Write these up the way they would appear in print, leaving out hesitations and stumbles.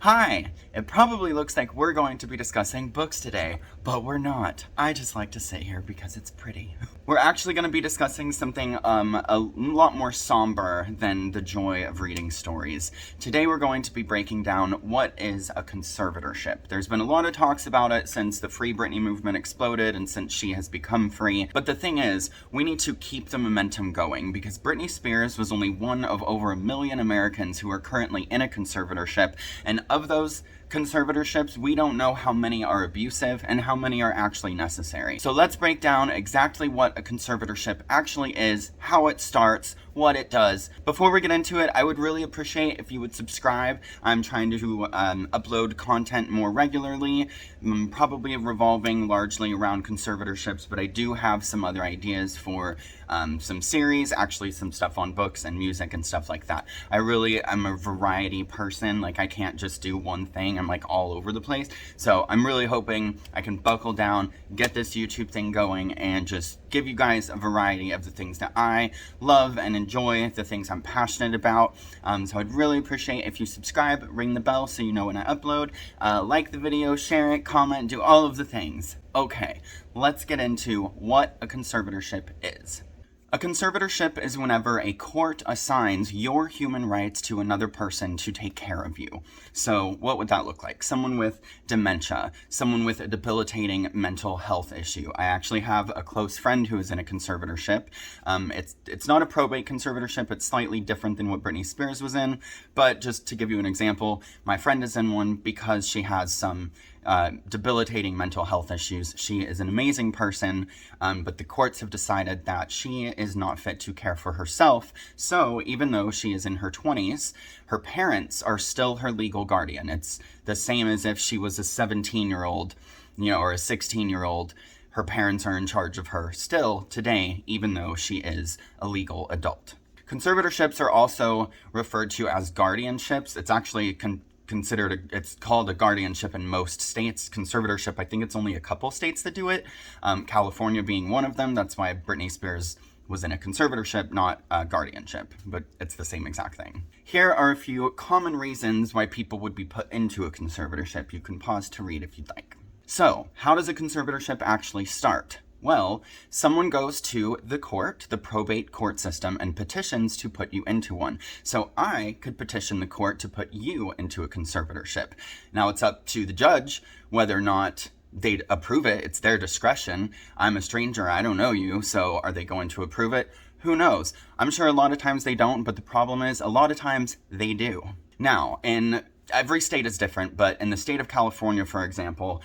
Hi! It probably looks like we're going to be discussing books today, but we're not. I just like to sit here because it's pretty. We're actually going to be discussing something a lot more somber than the joy of reading stories. Today we're going to be breaking down what is a conservatorship. There's been a lot of talks about it since the Free Britney movement exploded and since she has become free, but the thing is, we need to keep the momentum going because Britney Spears was only one of over 1 million Americans who are currently in a conservatorship, and of those conservatorships, we don't know how many are abusive and how many are actually necessary. So let's break down exactly what a conservatorship actually is, how it starts, what it does. Before we get into it, I would really appreciate if you would subscribe. I'm trying to upload content more regularly, probably revolving largely around conservatorships, but I do have some other ideas for some series, actually some stuff on books and music and stuff like that. I'm a variety person. Like, I can't just do one thing. I'm like all over the place. So I'm really hoping I can buckle down, get this YouTube thing going, and just give you guys a variety of the things that I love and enjoy, the things I'm passionate about. So I'd really appreciate if you subscribe, ring the bell so you know when I upload, like the video, share it, comment, do all of the things. Okay, let's get into what a conservatorship is. A conservatorship is whenever a court assigns your human rights to another person to take care of you. So what would that look like? Someone with dementia, someone with a debilitating mental health issue. I actually have a close friend who is in a conservatorship. It's not a probate conservatorship. It's slightly different than what Britney Spears was in. But just to give you an example, my friend is in one because she has some debilitating mental health issues. She is an amazing person, but the courts have decided that she is not fit to care for herself. So even though she is in her 20s, her parents are still her legal guardian. It's the same as if she was a 17-year-old, or a 16-year-old. Her parents are in charge of her still today, even though she is a legal adult. Conservatorships are also referred to as guardianships. It's actually it's called a guardianship in most states. Conservatorship, I think it's only a couple states that do it, California being one of them. That's why Britney Spears was in a conservatorship, not a guardianship, but it's the same exact thing. Here are a few common reasons why people would be put into a conservatorship. You can pause to read if you'd like. So, how does a conservatorship actually start? Well, someone goes to the court, the probate court system, and petitions to put you into one. So I could petition the court to put you into a conservatorship. Now it's up to the judge whether or not they'd approve it. It's their discretion. I'm a stranger. I don't know you. So are they going to approve it? Who knows? I'm sure a lot of times they don't, but the problem is a lot of times they do. Now, in every state is different, but in the state of California, for example,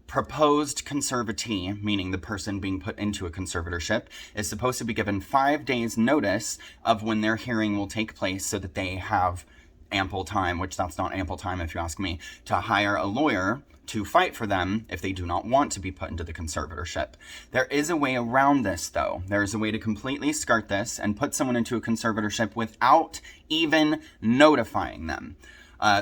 proposed conservatee, meaning the person being put into a conservatorship, is supposed to be given 5 days notice of when their hearing will take place so that they have ample time, which that's not ample time if you ask me, to hire a lawyer to fight for them if they do not want to be put into the conservatorship. There is a way around this, though. There is a way to completely skirt this and put someone into a conservatorship without even notifying them.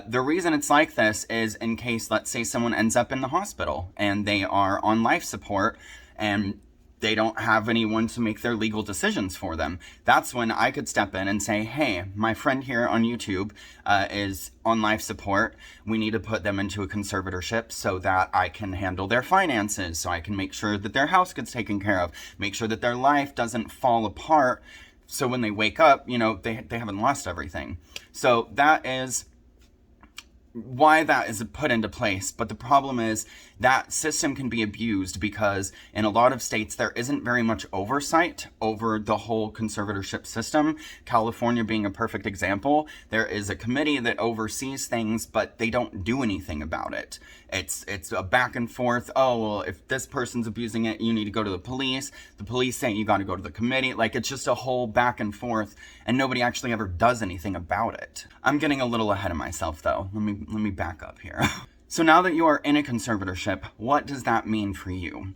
The reason it's like this is in case, let's say, someone ends up in the hospital and they are on life support and they don't have anyone to make their legal decisions for them. That's when I could step in and say, hey, my friend here on YouTube is on life support. We need to put them into a conservatorship so that I can handle their finances, so I can make sure that their house gets taken care of, make sure that their life doesn't fall apart, so when they wake up, they haven't lost everything. So that is why that is put into place. But the problem is that system can be abused because in a lot of states there isn't very much oversight over the whole conservatorship system. California being a perfect example, there is a committee that oversees things, but they don't do anything about it. It's a back and forth. Oh, well, if this person's abusing it, you need to go to the police. The police say you got to go to the committee. Like, it's just a whole back and forth, and nobody actually ever does anything about it. I'm getting a little ahead of myself, though. Let me back up here. So now that you are in a conservatorship, what does that mean for you?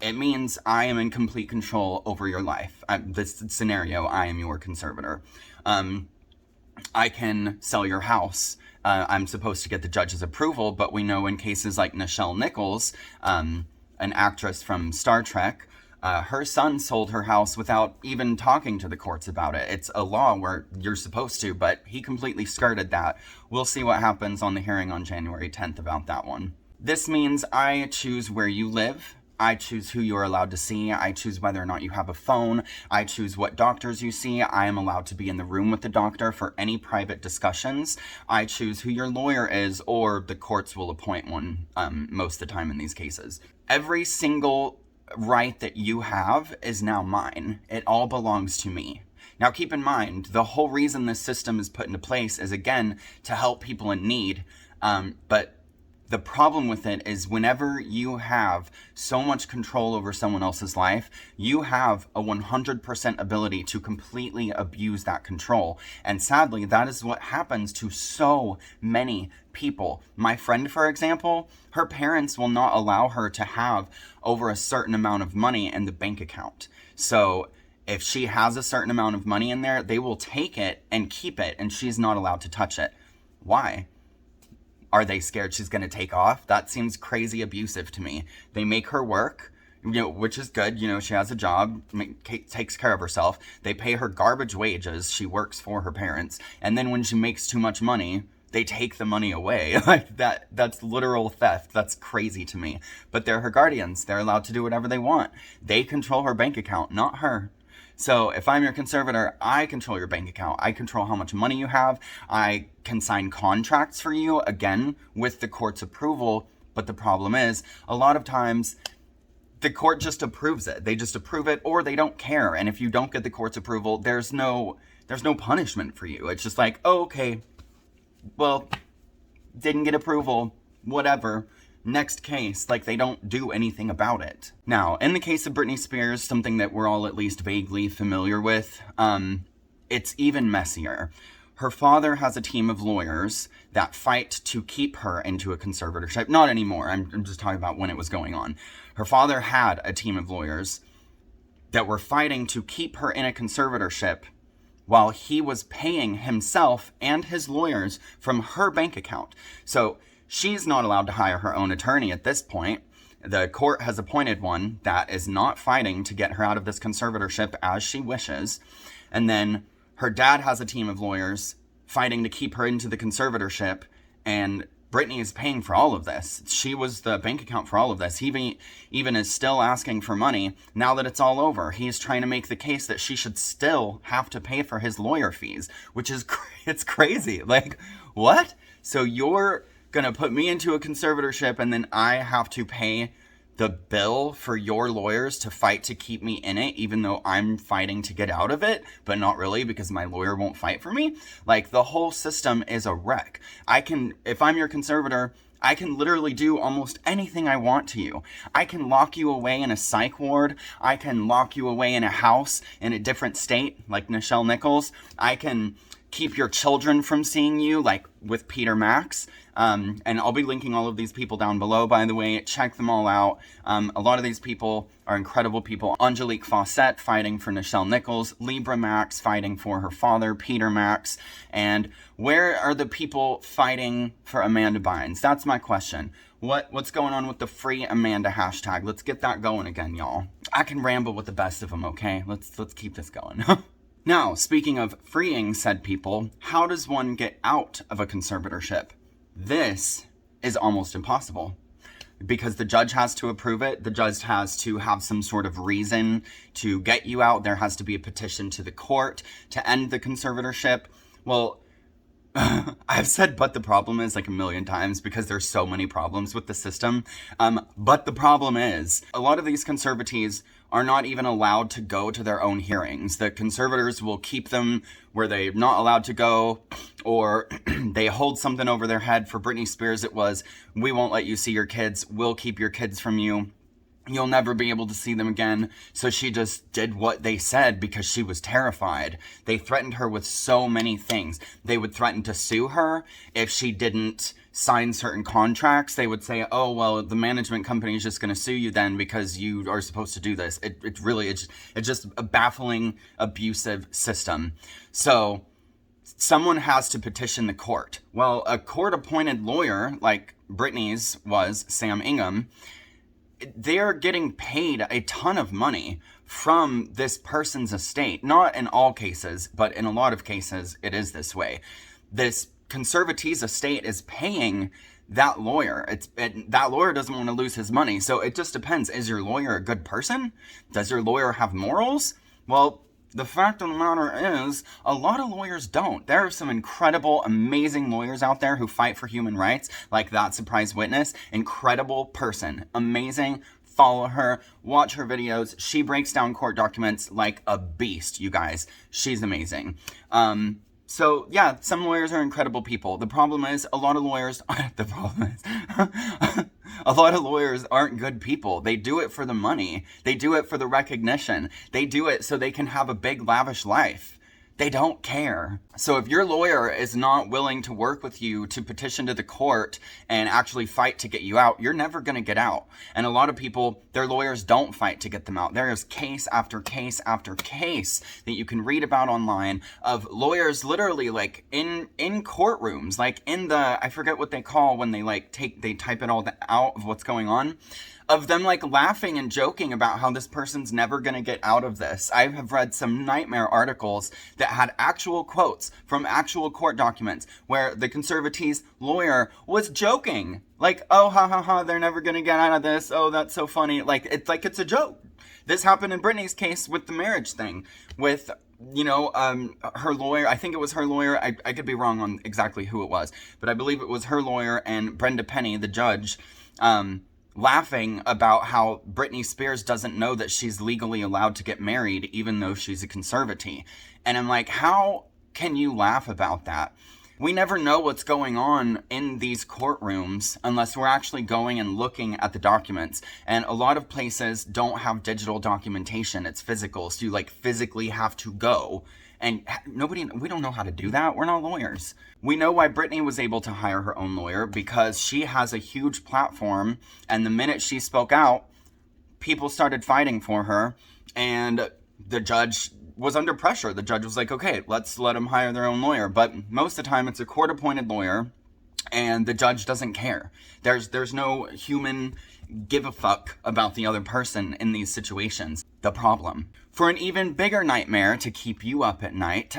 It means I am in complete control over your life. This scenario, I am your conservator. I can sell your house. I'm supposed to get the judge's approval, but we know in cases like Nichelle Nichols, an actress from Star Trek, Her son sold her house without even talking to the courts about it. It's a law where you're supposed to, but he completely skirted that. We'll see what happens on the hearing on January 10th about that one. This means I choose where you live. I choose who you're allowed to see. I choose whether or not you have a phone. I choose what doctors you see. I am allowed to be in the room with the doctor for any private discussions. I choose who your lawyer is, or the courts will appoint one most of the time in these cases. Every single right that you have is now mine. It all belongs to me. Now keep in mind, the whole reason this system is put into place is, again, to help people in need, but the problem with it is whenever you have so much control over someone else's life, you have a 100% ability to completely abuse that control. And sadly, that is what happens to so many people. My friend, for example, her parents will not allow her to have over a certain amount of money in the bank account. So if she has a certain amount of money in there, they will take it and keep it, and she's not allowed to touch it. Why? Are they scared she's going to take off? That seems crazy abusive to me. They make her work, which is good. She has a job, takes care of herself. They pay her garbage wages. She works for her parents. And then when she makes too much money, they take the money away. Like that's literal theft. That's crazy to me. But they're her guardians. They're allowed to do whatever they want. They control her bank account, not her. So if I'm your conservator, I control your bank account. I control how much money you have. I can sign contracts for you, again, with the court's approval. But the problem is, a lot of times, the court just approves it. They just approve it, or they don't care. And if you don't get the court's approval, there's no punishment for you. It's just like, oh, okay, well, didn't get approval, whatever. Next case, like they don't do anything about it. Now, in the case of Britney Spears, something that we're all at least vaguely familiar with, it's even messier. Her father has a team of lawyers that fight to keep her into a conservatorship. Not anymore, I'm just talking about when it was going on. Her father had a team of lawyers that were fighting to keep her in a conservatorship while he was paying himself and his lawyers from her bank account. So she's not allowed to hire her own attorney at this point. The court has appointed one that is not fighting to get her out of this conservatorship as she wishes. And then her dad has a team of lawyers fighting to keep her into the conservatorship. And Britney is paying for all of this. She was the bank account for all of this. He even is still asking for money now that it's all over. He's trying to make the case that she should still have to pay for his lawyer fees, which is it's crazy. Like, what? So you're gonna put me into a conservatorship and then I have to pay the bill for your lawyers to fight to keep me in it, even though I'm fighting to get out of it, but not really because my lawyer won't fight for me? Like, the whole system is a wreck. If I'm your conservator, I can literally do almost anything I want to you. I can lock you away in a psych ward. I can lock you away in a house in a different state, like Nichelle Nichols. I can keep your children from seeing you, like with Peter Max. And I'll be linking all of these people down below, by the way. Check them all out. A lot of these people are incredible people. Angelique Fawcette fighting for Nichelle Nichols. Libra Max fighting for her father, Peter Max. And where are the people fighting for Amanda Bynes? That's my question. What's going on with the free Amanda hashtag? Let's get that going again, y'all. I can ramble with the best of them, okay? Let's keep this going. Now, speaking of freeing said people, how does one get out of a conservatorship? This is almost impossible because the judge has to approve it. The judge has to have some sort of reason to get you out. There has to be a petition to the court to end the conservatorship. Well, I've said but the problem is like a million times because there's so many problems with the system. But the problem is a lot of these conservatees are not even allowed to go to their own hearings. The conservators will keep them where they're not allowed to go, or they hold something over their head. For Britney Spears, it was, we won't let you see your kids. We'll keep your kids from you. You'll never be able to see them again. So she just did what they said because she was terrified. They threatened her with so many things. They would threaten to sue her if she didn't sign certain contracts. They would say, oh, well, the management company is just going to sue you then because you are supposed to do this. It's just a baffling, abusive system. So someone has to petition the court. Well, a court-appointed lawyer like Britney's was, Sam Ingham, they're getting paid a ton of money from this person's estate. Not in all cases, but in a lot of cases, it is this way. This conservatee's estate is paying that lawyer. That lawyer doesn't want to lose his money. So it just depends. Is your lawyer a good person? Does your lawyer have morals? Well, the fact of the matter is, a lot of lawyers don't. There are some incredible, amazing lawyers out there who fight for human rights, like that surprise witness. Incredible person. Amazing. Follow her. Watch her videos. She breaks down court documents like a beast, you guys. She's amazing. So yeah, some lawyers are incredible people. The problem is a lot of lawyers a lot of lawyers aren't good people. They do it for the money. They do it for the recognition. They do it so they can have a big lavish life. They don't care. So if your lawyer is not willing to work with you to petition to the court and actually fight to get you out, you're never going to get out. And a lot of people, their lawyers don't fight to get them out. There is case after case after case that you can read about online of lawyers literally like in courtrooms, like in the, I forget what they call when they they type it all out of what's going on, of them like laughing and joking about how this person's never going to get out of this. I have read some nightmare articles that had actual quotes from actual court documents where the Conservatees lawyer was joking. Like, oh, ha ha ha, they're never going to get out of this. Oh, that's so funny. It's a joke. This happened in Britney's case with the marriage thing with, her lawyer. I think it was her lawyer. I could be wrong on exactly who it was, but I believe it was her lawyer and Brenda Penny, the judge, laughing about how Britney Spears doesn't know that she's legally allowed to get married even though she's a conservatee. And I'm like, how can you laugh about that? We never know what's going on in these courtrooms unless we're actually going and looking at the documents. And a lot of places don't have digital documentation. It's physical. So you physically have to go. And we don't know how to do that. We're not lawyers. We know why Britney was able to hire her own lawyer, because she has a huge platform. And the minute she spoke out, people started fighting for her. And the judge was under pressure. The judge was like, okay, let's let them hire their own lawyer. But most of the time it's a court-appointed lawyer and the judge doesn't care. There's no human give a fuck about the other person in these situations. The problem. For an even bigger nightmare to keep you up at night,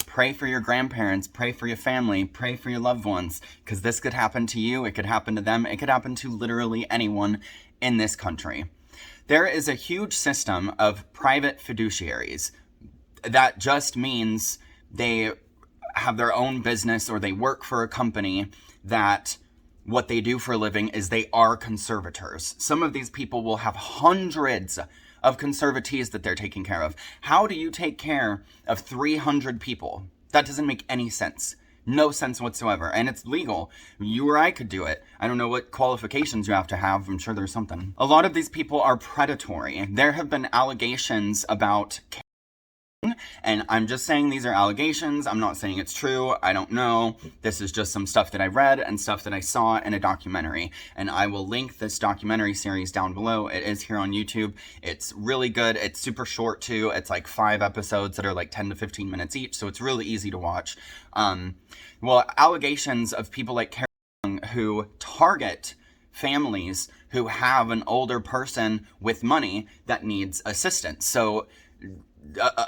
pray for your grandparents, pray for your family, pray for your loved ones, because this could happen to you, it could happen to them, it could happen to literally anyone in this country. There is a huge system of private fiduciaries. That just means they have their own business or they work for a company that what they do for a living is they are conservators. Some of these people will have hundreds of conservatees that they're taking care of. How do you take care of 300 people? That doesn't make any sense. No sense whatsoever. And it's legal. You or I could do it. I don't know what qualifications you have to have. I'm sure there's something. A lot of these people are predatory. There have been allegations about, and I'm just saying these are allegations. I'm not saying it's true. I don't know. This is just some stuff that I read and stuff that I saw in a documentary. And I will link this documentary series down below. It is here on YouTube. It's really good. It's super short too. It's like 5 episodes that are 10 to 15 minutes each. So it's really easy to watch. Allegations of people like Carol who target families who have an older person with money that needs assistance. So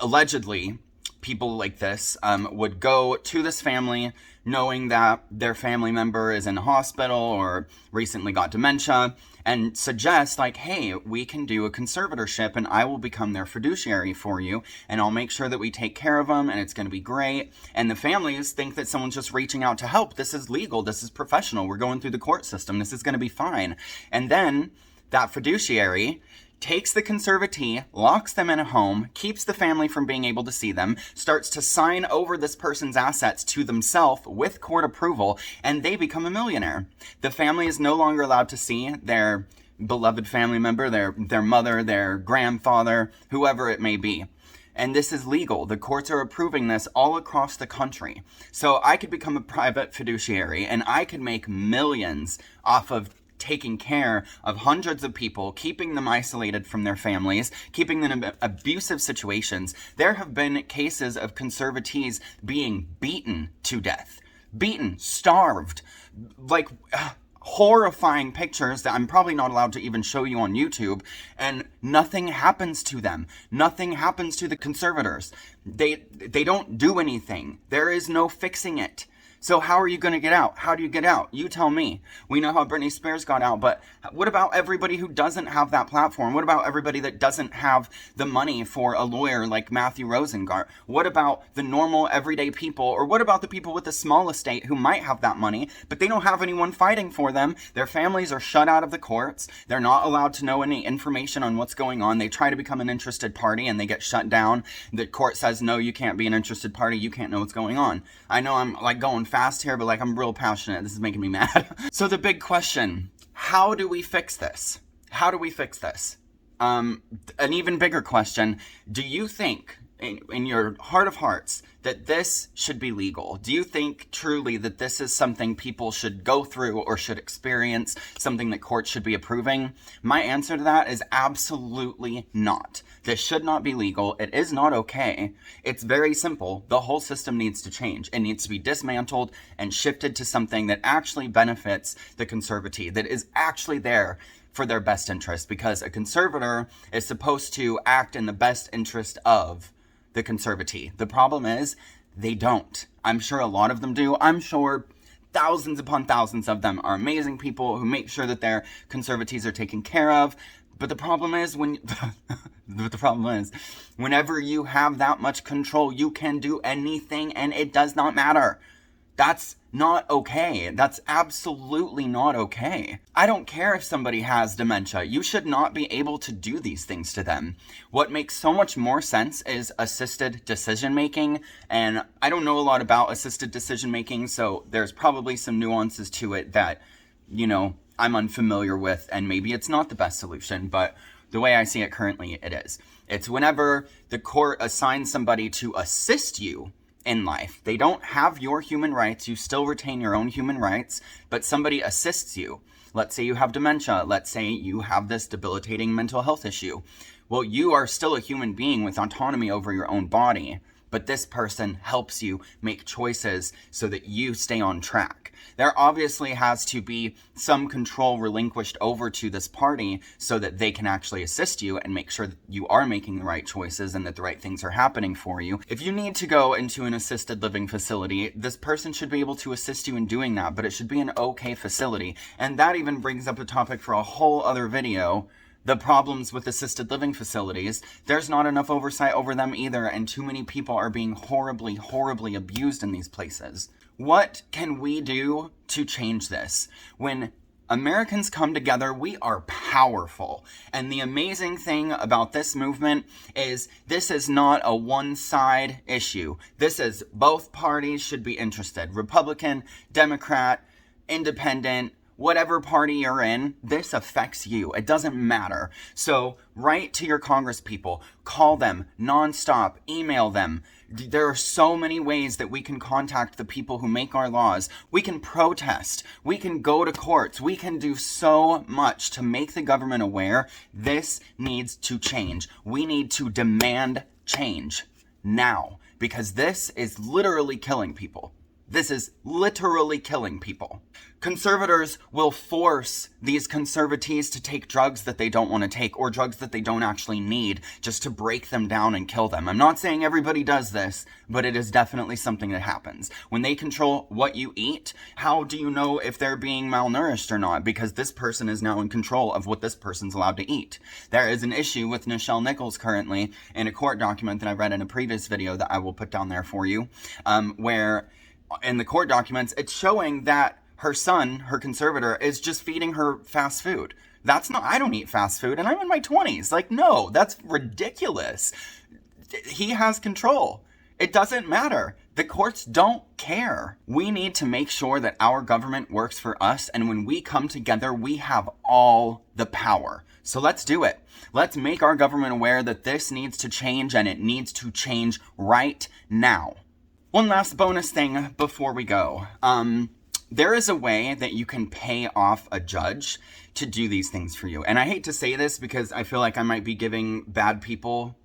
allegedly, people like this would go to this family knowing that their family member is in a hospital or recently got dementia and suggest hey, we can do a conservatorship and I will become their fiduciary for you and I'll make sure that we take care of them and it's going to be great. And the families think that someone's just reaching out to help. This is legal. This is professional. We're going through the court system. This is going to be fine. And then that fiduciary takes the conservatee, locks them in a home, keeps the family from being able to see them, starts to sign over this person's assets to themselves with court approval, and they become a millionaire. The family is no longer allowed to see their beloved family member, their mother, their grandfather, whoever it may be. And this is legal. The courts are approving this all across the country. So I could become a private fiduciary, and I could make millions off of taking care of hundreds of people, keeping them isolated from their families, keeping them in abusive situations. There have been cases of conservatees being beaten to death. Beaten, starved. horrifying pictures that I'm probably not allowed to even show you on YouTube, and nothing happens to them. Nothing happens to the conservators. They don't do anything. There is no fixing it. So how are you going to get out? How do you get out? You tell me. We know how Britney Spears got out, but what about everybody who doesn't have that platform? What about everybody that doesn't have the money for a lawyer like Matthew Rosengart? What about the normal everyday people? Or what about the people with the small estate who might have that money, but they don't have anyone fighting for them? Their families are shut out of the courts. They're not allowed to know any information on what's going on. They try to become an interested party and they get shut down. The court says, no, you can't be an interested party. You can't know what's going on. I know I'm like going fast here, but like I'm real passionate. This is making me mad. So the big question, how do we fix this? How do we fix this? An even bigger question, do you think in your heart of hearts that this should be legal? Do you think truly that this is something people should go through or should experience, something that courts should be approving? My answer to that is absolutely not. This should not be legal. It is not okay. It's very simple. The whole system needs to change. It needs to be dismantled and shifted to something that actually benefits the conservatee, that is actually there for their best interest, because a conservator is supposed to act in the best interest of the conservatee. The problem is they don't. I'm sure a lot of them do. I'm sure thousands upon thousands of them are amazing people who make sure that their conservatees are taken care of. But the problem is whenever you have that much control, you can do anything and it does not matter. That's not okay. That's absolutely not okay. I don't care if somebody has dementia. You should not be able to do these things to them. What makes so much more sense is assisted decision making. And I don't know a lot about assisted decision making, so there's probably some nuances to it that, you know, I'm unfamiliar with, and maybe it's not the best solution, but the way I see it currently, it is. It's whenever the court assigns somebody to assist you in life. They don't have your human rights. You still retain your own human rights, but somebody assists you. Let's say you have dementia. Let's say you have this debilitating mental health issue. Well, you are still a human being with autonomy over your own body, but this person helps you make choices so that you stay on track. There obviously has to be some control relinquished over to this party so that they can actually assist you and make sure that you are making the right choices and that the right things are happening for you. If you need to go into an assisted living facility, this person should be able to assist you in doing that, but it should be an okay facility. And that even brings up a topic for a whole other video. The problems with assisted living facilities. There's not enough oversight over them either, and too many people are being horribly, horribly abused in these places. What can we do to change this? When Americans come together, we are powerful. And the amazing thing about this movement is this is not a one-side issue. This is both parties should be interested. Republican, Democrat, Independent, whatever party you're in, this affects you. It doesn't matter. So write to your Congress people, call them nonstop, email them. There are so many ways that we can contact the people who make our laws. We can protest. We can go to courts. We can do so much to make the government aware this needs to change. We need to demand change now, because this is literally killing people. This is literally killing people. Conservators will force these conservatees to take drugs that they don't want to take, or drugs that they don't actually need, just to break them down and kill them. I'm not saying everybody does this, but it is definitely something that happens. When they control what you eat, how do you know if they're being malnourished or not? Because this person is now in control of what this person's allowed to eat. There is an issue with Nichelle Nichols currently in a court document that I read in a previous video that I will put down there for you, where in the court documents, it's showing that her son, her conservator, is just feeding her fast food. That's not, I don't eat fast food and I'm in my 20s. Like, no, that's ridiculous. He has control. It doesn't matter. The courts don't care. We need to make sure that our government works for us, and when we come together, we have all the power. So let's do it. Let's make our government aware that this needs to change, and it needs to change right now. One last bonus thing before we go. There is a way that you can pay off a judge to do these things for you. And I hate to say this because I feel like I might be giving bad people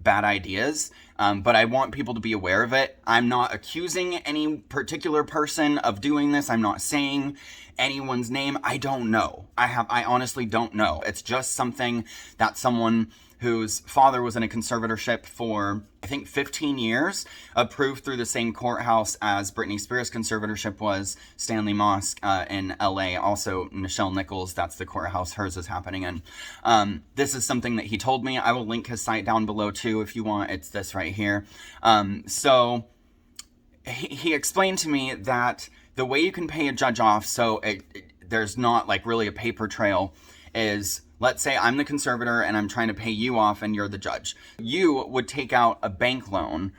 bad ideas, but I want people to be aware of it. I'm not accusing any particular person of doing this. I'm not saying anyone's name. I don't know. I honestly don't know. It's just something that someone whose father was in a conservatorship for, I think, 15 years, approved through the same courthouse as Britney Spears' conservatorship was, Stanley Mosque in LA, also Nichelle Nichols, that's the courthouse hers is happening in. This is something that he told me. I will link his site down below too if you want. It's this right here. So he explained to me that the way you can pay a judge off, so there's not like really a paper trail, is, let's say I'm the conservator and I'm trying to pay you off and you're the judge. You would take out a bank loan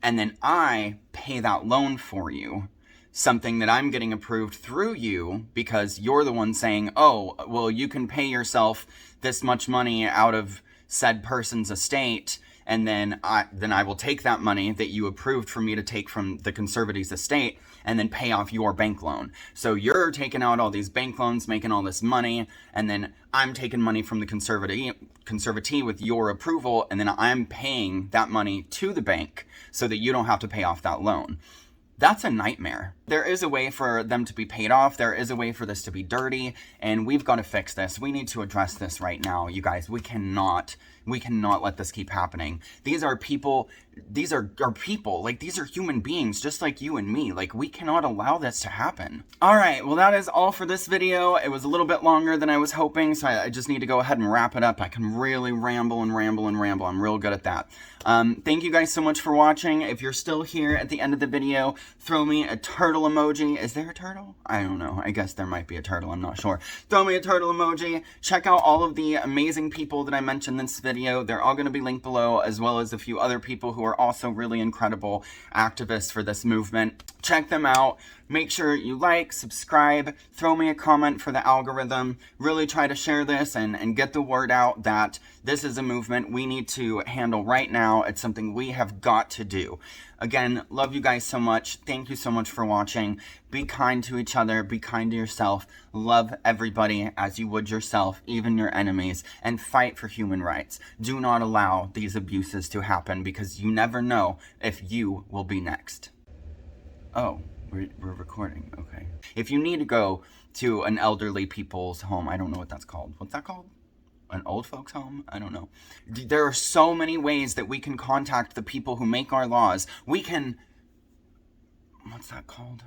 and then I pay that loan for you. Something that I'm getting approved through you because you're the one saying, oh, well, you can pay yourself this much money out of said person's estate, and then I will take that money that you approved for me to take from the Conservatees' estate and then pay off your bank loan. So you're taking out all these bank loans, making all this money, and then I'm taking money from the conservatee with your approval, and then I'm paying that money to the bank so that you don't have to pay off that loan. That's a nightmare. There is a way for them to be paid off. There is a way for this to be dirty, and we've got to fix this. We need to address this right now, you guys. We cannot let this keep happening. These are people, like, these are human beings just like you and me. Like, we cannot allow this to happen. All right, well, that is all for this video. It was a little bit longer than I was hoping, so I just need to go ahead and wrap it up. I can really ramble and ramble and ramble. I'm real good at that. Thank you guys so much for watching. If you're still here at the end of the video, throw me a turtle emoji. Is there a turtle? I don't know. I guess there might be a turtle. I'm not sure. Throw me a turtle emoji. Check out all of the amazing people that I mentioned in this video. They're all going to be linked below, as well as a few other people who are also really incredible activists for this movement. Check them out. Make sure you like, subscribe, throw me a comment for the algorithm. Really try to share this and get the word out that this is a movement we need to handle right now. It's something we have got to do. Again, love you guys so much. Thank you so much for watching. Be kind to each other. Be kind to yourself. Love everybody as you would yourself, even your enemies, and fight for human rights. Do not allow these abuses to happen because you never know if you will be next. Oh, we're recording. Okay. If you need to go to an elderly people's home, I don't know what that's called. What's that called? An old folks home? I don't know. There are so many ways that we can contact the people who make our laws. We can... What's that called?